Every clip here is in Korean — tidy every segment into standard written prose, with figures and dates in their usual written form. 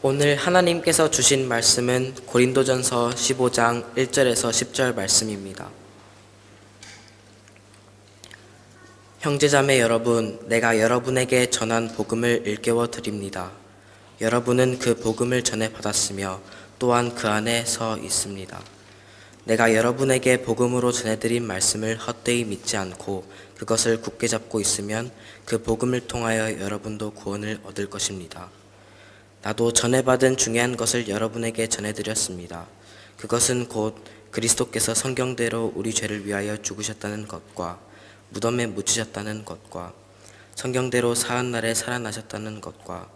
오늘 하나님께서 주신 말씀은 고린도전서 15장 1절에서 10절 말씀입니다. 형제자매 여러분, 내가 여러분에게 전한 복음을 일깨워 드립니다. 여러분은 그 복음을 전해 받았으며 또한 그 안에 서 있습니다. 내가 여러분에게 복음으로 전해드린 말씀을 헛되이 믿지 않고 그것을 굳게 잡고 있으면 그 복음을 통하여 여러분도 구원을 얻을 것입니다. 나도 전해받은 중요한 것을 여러분에게 전해드렸습니다. 그것은 곧 그리스도께서 성경대로 우리 죄를 위하여 죽으셨다는 것과 무덤에 묻히셨다는 것과 성경대로 사흘날에 살아나셨다는 것과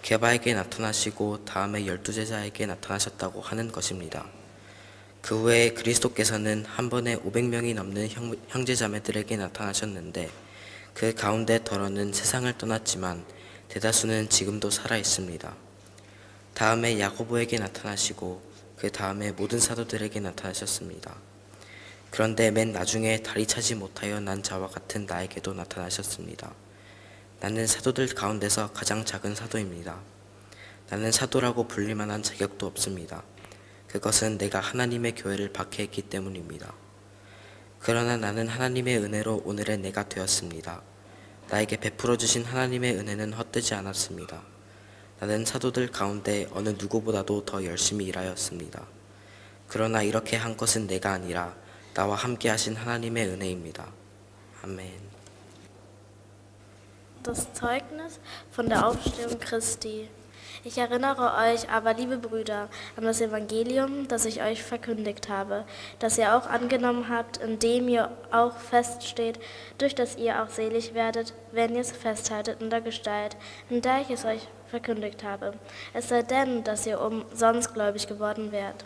게바에게 나타나시고 다음에 12제자에게 나타나셨다고 하는 것입니다. 그 후에 그리스도께서는 한 번에 500명이 넘는 형제자매들에게 나타나셨는데 그 가운데 더러는 세상을 떠났지만 대다수는 지금도 살아 있습니다. 다음에 야고보에게 나타나시고 그 다음에 모든 사도들에게 나타나셨습니다. 그런데 맨 나중에 다리 차지 못하여 난 자와 같은 나에게도 나타나셨습니다. 나는 사도들 가운데서 가장 작은 사도입니다. 나는 사도라고 불릴 만한 자격도 없습니다. 그것은 내가 하나님의 교회를 박해했기 때문입니다. 그러나 나는 하나님의 은혜로 오늘의 내가 되었습니다. 나에게 베풀어 주신 하나님의 은혜는 헛되지 않았습니다. 나는 사도들 가운데 어느 누구보다도 더 열심히 일하였습니다. 그러나 이렇게 한 것은 내가 아니라 나와 함께 하신 ha나님의 은혜입니다. 아멘. Das Zeugnis von der Auferstehung Christi. Ich erinnere euch aber, liebe Brüder, an das Evangelium, das ich euch verkündigt habe, das ihr auch angenommen habt, in dem ihr auch feststeht, durch das ihr auch selig werdet, wenn ihr es festhaltet in der Gestalt, in der ich es euch verkündigt habe. Es sei denn, dass ihr umsonst gläubig geworden wärt.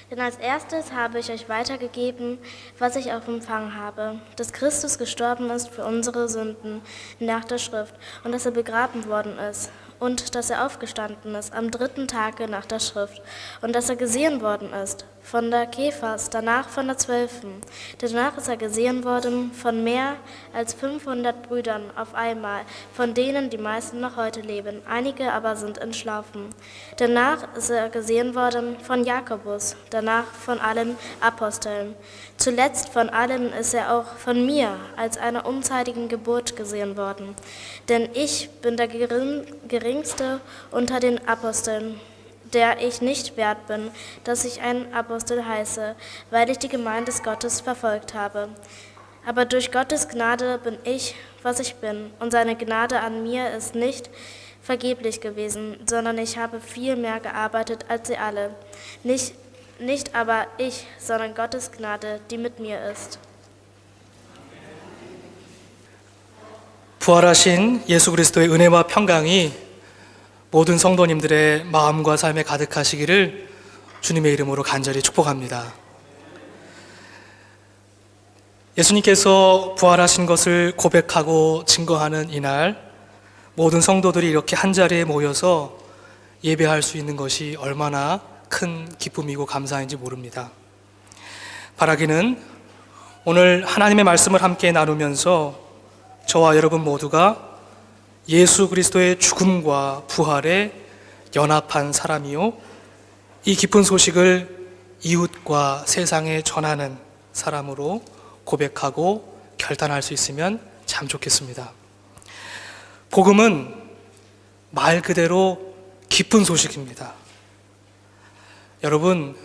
Denn als erstes habe ich euch weitergegeben, was ich auch empfangen habe, dass Christus gestorben ist für unsere Sünden nach der Schrift und dass er begraben worden ist und dass er aufgestanden ist am 3. Tage nach der Schrift und dass er gesehen worden ist von der Kephas, danach von der 12. Danach ist er gesehen worden von mehr als 500 Brüdern auf einmal, von denen die meisten noch heute leben, einige aber sind entschlafen. Danach ist er gesehen worden von Jakobus, danach von allen Aposteln. Zuletzt von allen ist er auch von mir als einer unzeitigen Geburt gesehen worden. Denn ich bin der Geringste unter den Aposteln, der ich nicht wert bin, dass ich ein Apostel heiße, weil ich die Gemeinde Gottes verfolgt habe. Aber durch Gottes Gnade bin ich, was ich bin, und seine Gnade an mir ist nicht vergeblich gewesen, sondern ich habe viel mehr gearbeitet als sie alle. Nicht aber ich, sondern Gottes Gnade, die mit mir ist. 부활하신 예수 그리스도의 은혜와 평강이 모든 성도님들의 마음과 삶에 가득하시기를 주님의 이름으로 간절히 축복합니다. 예수님께서 부활하신 것을 고백하고 증거하는 이날, 모든 성도들이 이렇게 한자리에 모여서 예배할 수 있는 것이 얼마나 큰 기쁨이고 감사인지 모릅니다. 바라기는 오늘 하나님의 말씀을 함께 나누면서 저와 여러분 모두가 예수 그리스도의 죽음과 부활에 연합한 사람이요, 이 기쁜 소식을 이웃과 세상에 전하는 사람으로 고백하고 결단할 수 있으면 참 좋겠습니다. 복음은 말 그대로 기쁜 소식입니다. 여러분,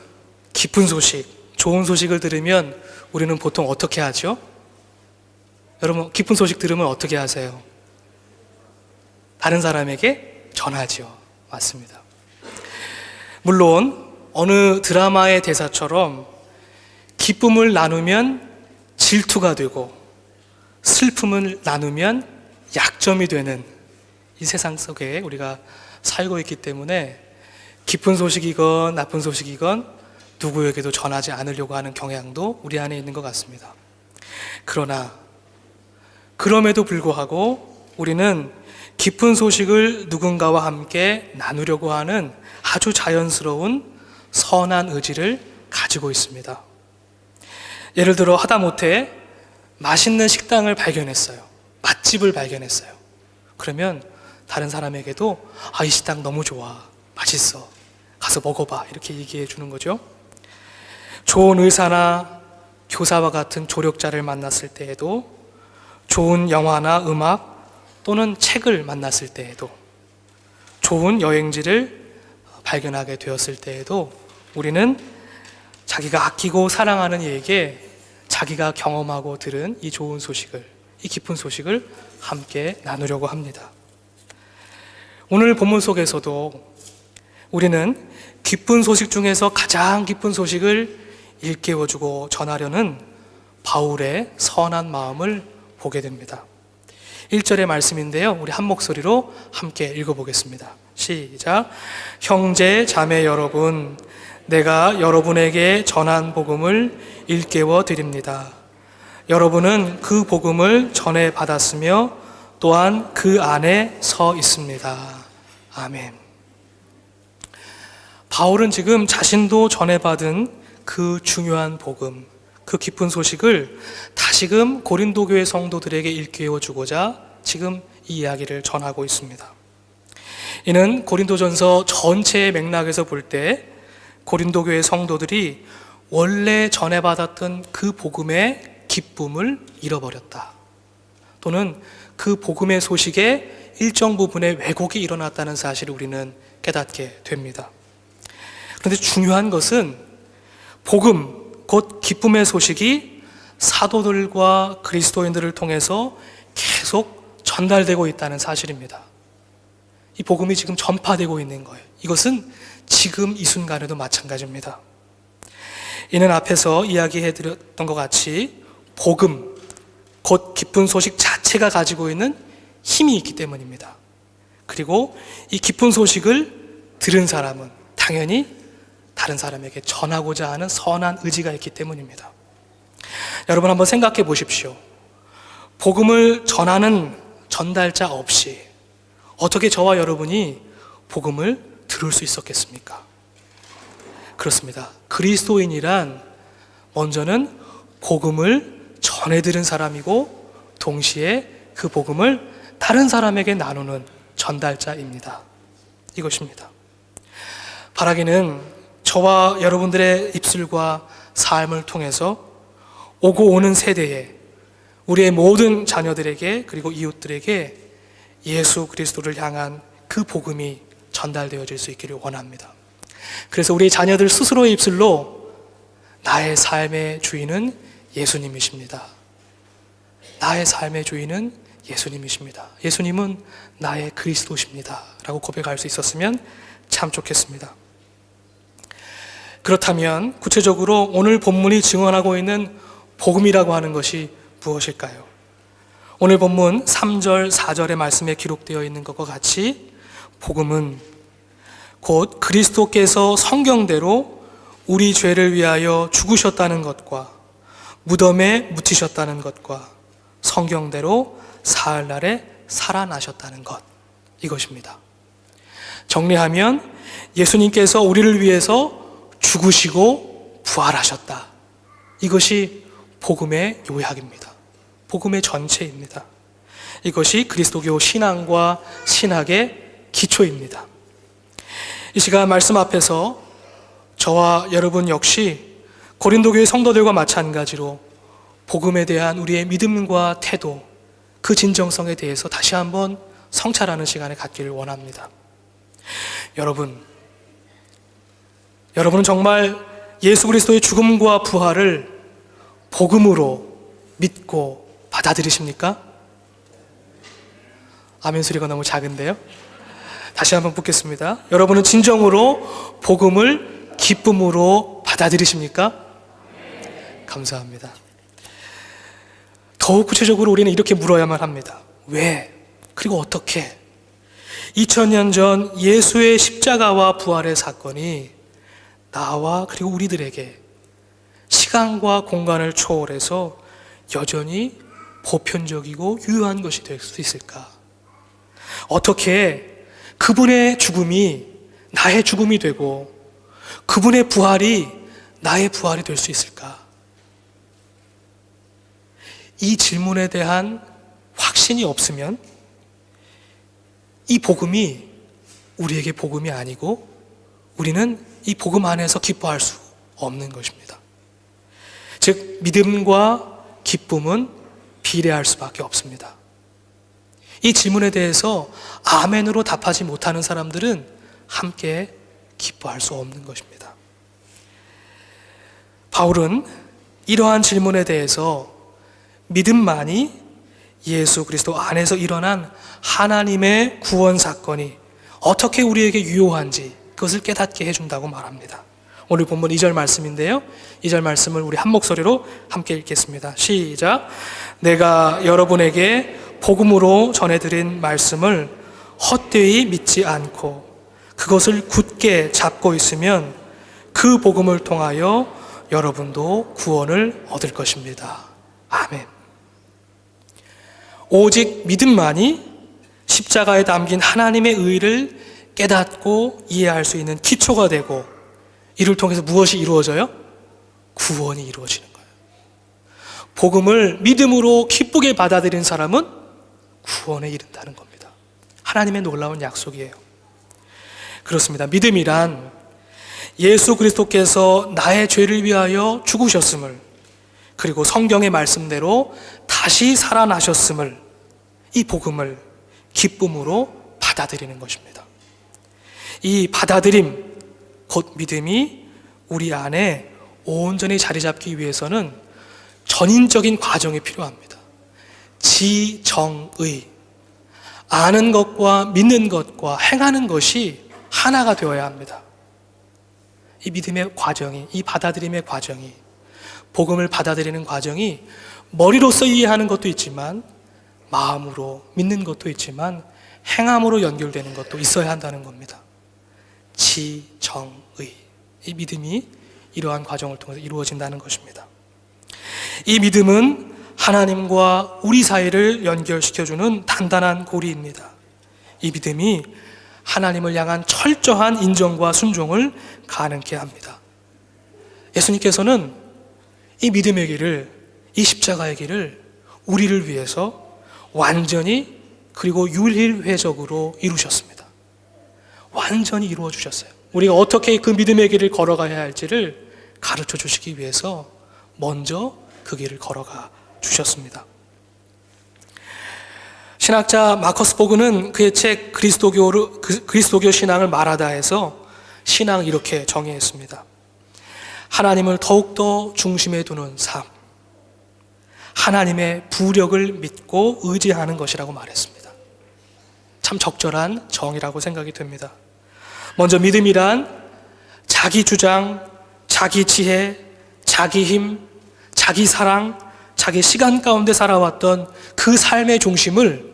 기쁜 소식, 좋은 소식을 들으면 우리는 보통 어떻게 하죠? 여러분, 기쁜 소식 들으면 어떻게 하세요? 다른 사람에게 전하죠. 맞습니다. 물론 어느 드라마의 대사처럼 기쁨을 나누면 질투가 되고 슬픔을 나누면 약점이 되는 이 세상 속에 우리가 살고 있기 때문에 기쁜 소식이건 나쁜 소식이건 누구에게도 전하지 않으려고 하는 경향도 우리 안에 있는 것 같습니다. 그러나 그럼에도 불구하고 우리는 기쁜 소식을 누군가와 함께 나누려고 하는 아주 자연스러운 선한 의지를 가지고 있습니다. 예를 들어 하다못해 맛있는 식당을 발견했어요. 맛집을 발견했어요. 그러면 다른 사람에게도 이 식당 너무 좋아, 맛있어, 가서 먹어봐, 이렇게 얘기해 주는 거죠. 좋은 의사나 교사와 같은 조력자를 만났을 때에도, 좋은 영화나 음악 또는 책을 만났을 때에도, 좋은 여행지를 발견하게 되었을 때에도 우리는 자기가 아끼고 사랑하는 이에게 자기가 경험하고 들은 이 좋은 소식을, 이 기쁜 소식을 함께 나누려고 합니다. 오늘 본문 속에서도 우리는 기쁜 소식 중에서 가장 기쁜 소식을 일깨워주고 전하려는 바울의 선한 마음을 보게 됩니다. 1절의 말씀인데요, 우리 한 목소리로 함께 읽어보겠습니다. 시작. 형제 자매 여러분, 내가 여러분에게 전한 복음을 일깨워 드립니다. 여러분은 그 복음을 전해 받았으며 또한 그 안에 서 있습니다. 아멘. 바울은 지금 자신도 전해받은 그 중요한 복음, 그 기쁜 소식을 다시금 고린도 교회 성도들에게 일깨워 주고자 지금 이 이야기를 전하고 있습니다. 이는 고린도전서 전체의 맥락에서 볼 때 고린도 교회 성도들이 원래 전해받았던 그 복음의 기쁨을 잃어버렸다, 또는 그 복음의 소식에 일정 부분의 왜곡이 일어났다는 사실을 우리는 깨닫게 됩니다. 그런데 중요한 것은 복음, 곧 기쁨의 소식이 사도들과 그리스도인들을 통해서 계속 전달되고 있다는 사실입니다. 이 복음이 지금 전파되고 있는 거예요. 이것은 지금 이 순간에도 마찬가지입니다. 이는 앞에서 이야기해드렸던 것 같이 복음, 곧 기쁜 소식 자체가 가지고 있는 힘이 있기 때문입니다. 그리고 이 기쁜 소식을 들은 사람은 당연히 다른 사람에게 전하고자 하는 선한 의지가 있기 때문입니다. 여러분 한번 생각해 보십시오. 복음을 전하는 전달자 없이 어떻게 저와 여러분이 복음을 들을 수 있었겠습니까? 그렇습니다. 그리스도인이란 먼저는 복음을 전해 들은 사람이고 동시에 그 복음을 다른 사람에게 나누는 전달자입니다. 이것입니다. 바라기는 저와 여러분들의 입술과 삶을 통해서 오고 오는 세대에 우리의 모든 자녀들에게 그리고 이웃들에게 예수 그리스도를 향한 그 복음이 전달되어질 수 있기를 원합니다. 그래서 우리 자녀들 스스로의 입술로 나의 삶의 주인은 예수님이십니다. 나의 삶의 주인은 예수님이십니다. 예수님은 나의 그리스도십니다. 라고 고백할 수 있었으면 참 좋겠습니다. 그렇다면 구체적으로 오늘 본문이 증언하고 있는 복음이라고 하는 것이 무엇일까요? 오늘 본문 3절, 4절의 말씀에 기록되어 있는 것과 같이 복음은 곧 그리스도께서 성경대로 우리 죄를 위하여 죽으셨다는 것과 무덤에 묻히셨다는 것과 성경대로 사흘날에 살아나셨다는 것, 이것입니다. 정리하면 예수님께서 우리를 위해서 죽으시고 부활하셨다. 이것이 복음의 요약입니다. 복음의 전체입니다. 이것이 그리스도교 신앙과 신학의 기초입니다. 이 시간 말씀 앞에서 저와 여러분 역시 고린도 교회 성도들과 마찬가지로 복음에 대한 우리의 믿음과 태도, 그 진정성에 대해서 다시 한번 성찰하는 시간을 갖기를 원합니다. 여러분은 정말 예수 그리스도의 죽음과 부활을 복음으로 믿고 받아들이십니까? 아멘 소리가 너무 작은데요? 다시 한번 묻겠습니다. 여러분은 진정으로 복음을 기쁨으로 받아들이십니까? 감사합니다. 더욱 구체적으로 우리는 이렇게 물어야만 합니다. 왜? 그리고 어떻게? 2000년 전 예수의 십자가와 부활의 사건이 나와 그리고 우리들에게 시간과 공간을 초월해서 여전히 보편적이고 유효한 것이 될 수 있을까? 어떻게 그분의 죽음이 나의 죽음이 되고 그분의 부활이 나의 부활이 될 수 있을까? 이 질문에 대한 확신이 없으면 이 복음이 우리에게 복음이 아니고 우리는 이 복음 안에서 기뻐할 수 없는 것입니다. 즉 믿음과 기쁨은 비례할 수밖에 없습니다. 이 질문에 대해서 아멘으로 답하지 못하는 사람들은 함께 기뻐할 수 없는 것입니다. 바울은 이러한 질문에 대해서 믿음만이 예수 그리스도 안에서 일어난 하나님의 구원 사건이 어떻게 우리에게 유효한지 그것을 깨닫게 해준다고 말합니다. 오늘 본문 2절 말씀인데요. 2절 말씀을 우리 한 목소리로 함께 읽겠습니다. 시작. 내가 여러분에게 복음으로 전해드린 말씀을 헛되이 믿지 않고 그것을 굳게 잡고 있으면 그 복음을 통하여 여러분도 구원을 얻을 것입니다. 아멘. 오직 믿음만이 십자가에 담긴 하나님의 의를 깨닫고 이해할 수 있는 기초가 되고 이를 통해서 무엇이 이루어져요? 구원이 이루어지는 거예요. 복음을 믿음으로 기쁘게 받아들인 사람은 구원에 이른다는 겁니다. 하나님의 놀라운 약속이에요. 그렇습니다. 믿음이란 예수 그리스도께서 나의 죄를 위하여 죽으셨음을 그리고 성경의 말씀대로 다시 살아나셨음을 이 복음을 기쁨으로 받아들이는 것입니다. 이 받아들임 곧 믿음이 우리 안에 온전히 자리 잡기 위해서는 전인적인 과정이 필요합니다. 지정의 아는 것과 믿는 것과 행하는 것이 하나가 되어야 합니다. 이 믿음의 과정이, 이 받아들임의 과정이, 복음을 받아들이는 과정이 머리로서 이해하는 것도 있지만 마음으로 믿는 것도 있지만 행함으로 연결되는 것도 있어야 한다는 겁니다. 지정의, 이 믿음이 이러한 과정을 통해서 이루어진다는 것입니다. 이 믿음은 하나님과 우리 사이를 연결시켜주는 단단한 고리입니다. 이 믿음이 하나님을 향한 철저한 인정과 순종을 가능케 합니다. 예수님께서는 이 믿음의 길을, 이 십자가의 길을 우리를 위해서 완전히 그리고 율일회적으로 이루셨습니다. 완전히 이루어 주셨어요. 우리가 어떻게 그 믿음의 길을 걸어가야 할지를 가르쳐 주시기 위해서 먼저 그 길을 걸어가 주셨습니다. 신학자 마커스 보그는 그의 책 그리스도교 신앙을 말하다에서 신앙을 이렇게 정의했습니다. 하나님을 더욱더 중심에 두는 삶, 하나님의 부력을 믿고 의지하는 것이라고 말했습니다. 참 적절한 정의라고 생각이 됩니다. 먼저 믿음이란 자기 주장, 자기 지혜, 자기 힘, 자기 사랑, 자기 시간 가운데 살아왔던 그 삶의 중심을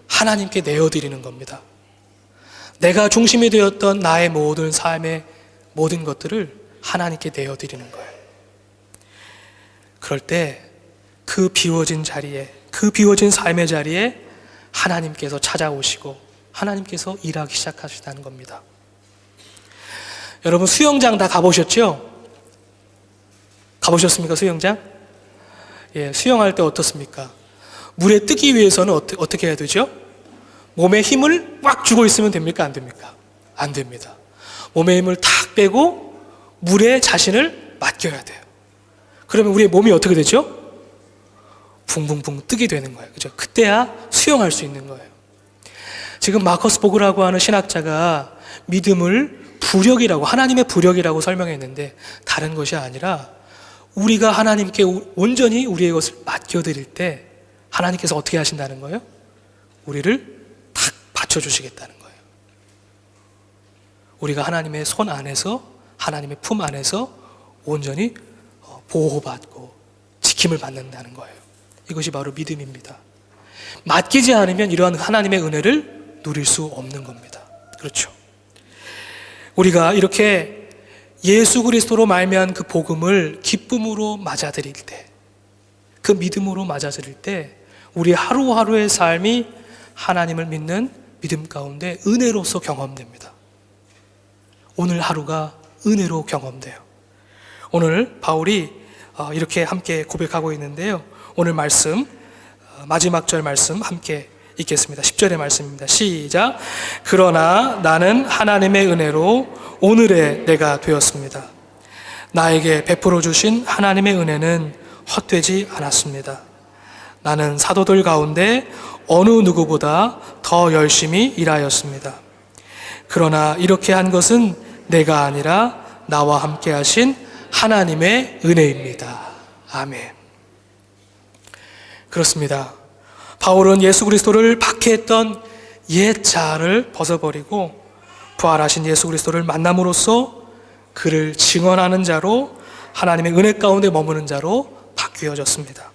하나님께 내어드리는 겁니다. 내가 중심이 되었던 나의 모든 삶의 모든 것들을 하나님께 내어드리는 거예요. 그럴 때 그 비워진 자리에, 그 비워진 삶의 자리에 하나님께서 찾아오시고 하나님께서 일하기 시작하시다는 겁니다. 여러분 수영장 다 가보셨죠? 가보셨습니까? 수영장? 예, 수영할 때 어떻습니까? 물에 뜨기 위해서는 어떻게 해야 되죠? 몸에 힘을 꽉 주고 있으면 됩니까? 안 됩니까? 안 됩니다. 몸에 힘을 탁 빼고 물에 자신을 맡겨야 돼요. 그러면 우리의 몸이 어떻게 되죠? 붕붕붕 뜨게 되는 거예요. 그죠? 그때야 수영할 수 있는 거예요. 지금 마커스 보그라고 하는 신학자가 믿음을 부력이라고, 하나님의 부력이라고 설명했는데 다른 것이 아니라 우리가 하나님께 온전히 우리의 것을 맡겨드릴 때 하나님께서 어떻게 하신다는 거예요? 우리를 탁 받쳐주시겠다는 거예요. 우리가 하나님의 손 안에서, 하나님의 품 안에서 온전히 보호받고 지킴을 받는다는 거예요. 이것이 바로 믿음입니다. 맡기지 않으면 이러한 하나님의 은혜를 누릴 수 없는 겁니다. 그렇죠? 우리가 이렇게 예수 그리스도로 말미암은 그 복음을 기쁨으로 맞아들일 때, 그 믿음으로 맞아들일 때 우리 하루하루의 삶이 하나님을 믿는 믿음 가운데 은혜로서 경험됩니다. 오늘 하루가 은혜로 경험돼요. 오늘 바울이 이렇게 함께 고백하고 있는데요. 오늘 말씀, 마지막 절 말씀 함께 읽겠습니다. 10절의 말씀입니다. 시작. 그러나 나는 하나님의 은혜로 오늘의 내가 되었습니다. 나에게 베풀어 주신 하나님의 은혜는 헛되지 않았습니다. 나는 사도들 가운데 어느 누구보다 더 열심히 일하였습니다. 그러나 이렇게 한 것은 내가 아니라 나와 함께 하신 하나님의 은혜입니다. 아멘. 그렇습니다. 바울은 예수 그리스도를 박해했던 옛 자아를 벗어버리고 부활하신 예수 그리스도를 만남으로써 그를 증언하는 자로, 하나님의 은혜 가운데 머무는 자로 바뀌어졌습니다.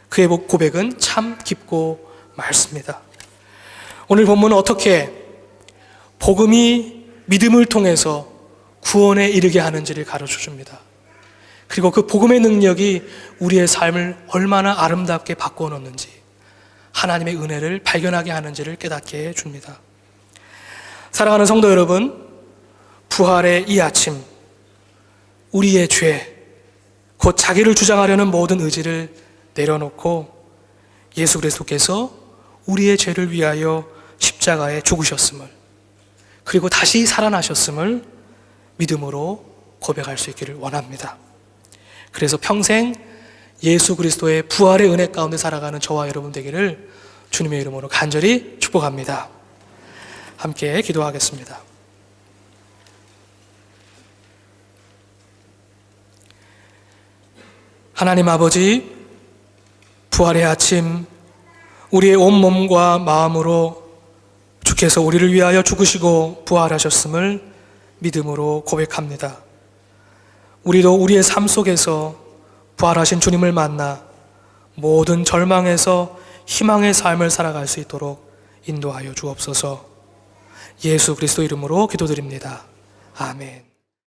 그의 고백은 참 깊고 맑습니다. 오늘 본문은 어떻게 복음이 믿음을 통해서 구원에 이르게 하는지를 가르쳐 줍니다. 그리고 그 복음의 능력이 우리의 삶을 얼마나 아름답게 바꾸어 놓는지, 하나님의 은혜를 발견하게 하는지를 깨닫게 해줍니다. 사랑하는 성도 여러분, 부활의 이 아침, 우리의 죄, 곧 자기를 주장하려는 모든 의지를 내려놓고 예수 그리스도께서 우리의 죄를 위하여 십자가에 죽으셨음을, 그리고 다시 살아나셨음을 믿음으로 고백할 수 있기를 원합니다. 그래서 평생 예수 그리스도의 부활의 은혜 가운데 살아가는 저와 여러분 되기를 주님의 이름으로 간절히 축복합니다. 함께 기도하겠습니다. 하나님 아버지, 부활의 아침, 우리의 온 몸과 마음으로 주께서 우리를 위하여 죽으시고 부활하셨음을 믿음으로 고백합니다. 우리도 우리의 삶 속에서 부활하신 주님을 만나 모든 절망에서 희망의 삶을 살아갈 수 있도록 인도하여 주옵소서. 예수 그리스도 이름으로 기도드립니다. 아멘.